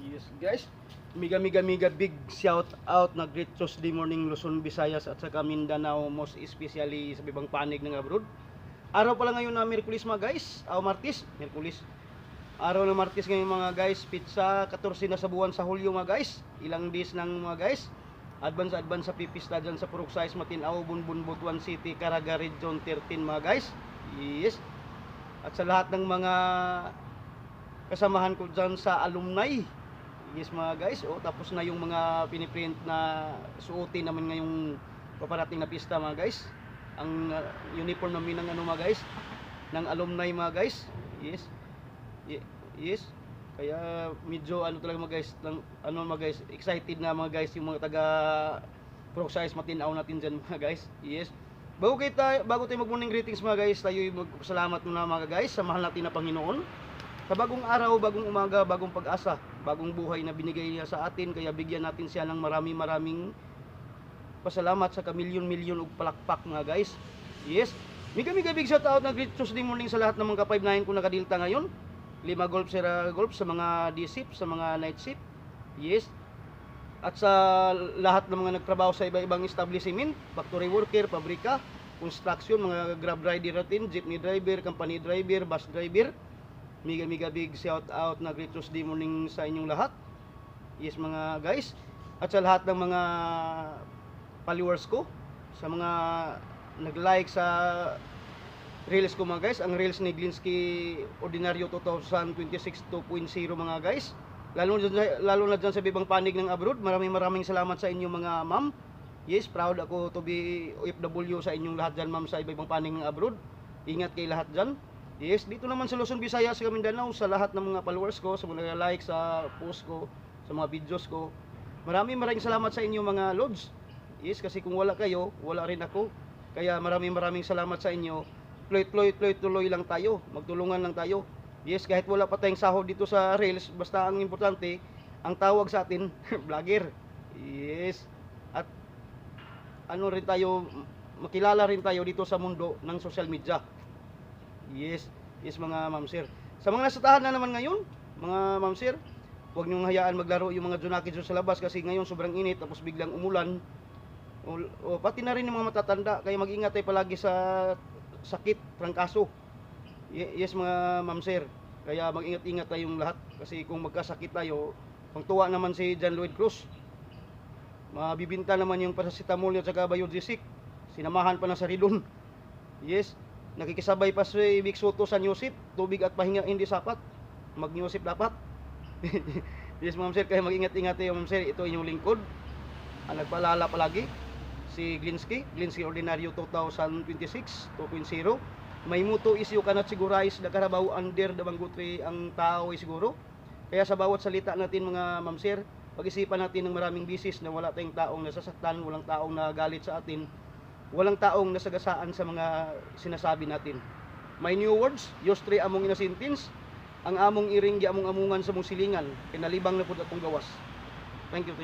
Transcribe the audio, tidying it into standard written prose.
Yes guys, mega big shout out na Great Tuesday morning Luzon, Visayas at sa Mindanao, most especially sa ibang panig ng abroad. Araw pala ngayon na Miyerkules mga guys, Martes, Miyerkules. Araw ng Martes ngayon mga guys, pizza 14 na sa buwan sa Hulyo mga guys. Ilang days ng mga guys. Advance sa pipista dyan sa Purok Size, Matinao, Bunbun, Butuan City, Caraga Region 13 mga guys. Yes. At sa lahat ng mga kasamahan ko dyan sa alumni. Yes mga guys, tapos na yung mga piniprint na suotin naman ngayong paparating na pista mga guys. Ang uniform namin ng mga guys, ng alumni mga guys. Yes. Yes. Kaya medyo talaga mga guys, mga guys, excited na mga guys yung mga taga Purok Size Matinao natin dyan mga guys. Yes. Bago tayo mag-morning greetings mga guys, tayo magpasalamat muna mga guys sa mahal natin na Panginoon. Sa bagong araw, bagong umaga, bagong pag-asa, bagong buhay na binigay niya sa atin, kaya bigyan natin siya ng maraming pasalamat sa kamilyon-milyon ug palakpak mga guys. Yes. Mega big shout out na Great Tuesday morning sa lahat ng mga ka-5-9 ko nakadilta ngayon. 5 golf sira golf sa mga day shift, sa mga night shift. Yes. At sa lahat ng mga nagtrabaho sa iba-ibang establishment, factory worker, pabrika, construction, mga grab rider natin, jeepney driver, company driver, bus driver. Mega big shout out na Great Tuesday morning sa inyong lahat. Yes mga guys. At sa lahat ng mga followers ko, sa mga nag-like sa reels ko mga guys, ang reels ni Glinsky Ordinaryo 2026 2.0 mga guys. Lalo na dyan sa ibang panig ng abroad. Maraming salamat sa inyo mga ma'am. Yes, proud ako to be OFW sa inyong lahat dyan ma'am sa ibang panig ng abroad. Ingat kay lahat dyan. Yes, dito naman sa Luzon, Visayas, sa Mindanao, sa lahat ng mga followers ko, sa mga like sa post ko, sa mga videos ko. Maraming salamat sa inyo mga lods. Yes, kasi kung wala kayo, wala rin ako. Kaya maraming salamat sa inyo. Tuloy lang tayo. Magtulungan lang tayo. Yes, kahit wala pa tayong sahod dito sa Reels, basta ang importante, ang tawag sa atin, vlogger. Yes. At rin tayo, makilala rin tayo dito sa mundo ng social media. Yes mga ma'am sir. Sa mga nasa tahanan naman ngayon, mga ma'am sir, huwag niyong hayaan maglaro yung mga junaki sa labas kasi ngayon sobrang init tapos biglang umulan. Pati na rin yung mga matatanda, kaya mag-ingat tayo palagi sa sakit, trangkaso. Yes mga ma'am sir, kaya mag-ingat-ingat tayong lahat kasi kung magkasakit tayo, pangtuwa naman si John Lloyd Cruz. Mabibinta naman yung paracetamol at saka biogesic. Sinamahan pa ng saridon. Yes. Nakikisabay pa si Vic Soto sa Newsip, tubig at pahinga hindi sapat. Mag-Newsip dapat. Yes ma'am sir, kaya mag-ingat-ingat tayo ma'am sir. Ito inyong lingkod. Ang nagpaalala palagi si Glinsky Ordinaryo 2026 2.0. May muto isyu kanat sigurais da karabaw under da banggutri ang tao siguro. Kaya sa bawat salita natin mga ma'am sir, pag-isipan natin ng maraming bisis na wala tayong taong nasasaktan, walang taong nagalit sa atin. Walang taong nasagasaan sa mga sinasabi natin. My new words, yostre among inasintins, ang among iring di among amungan sa mong silingan, kinalibang na pud atong gawas. Thank you.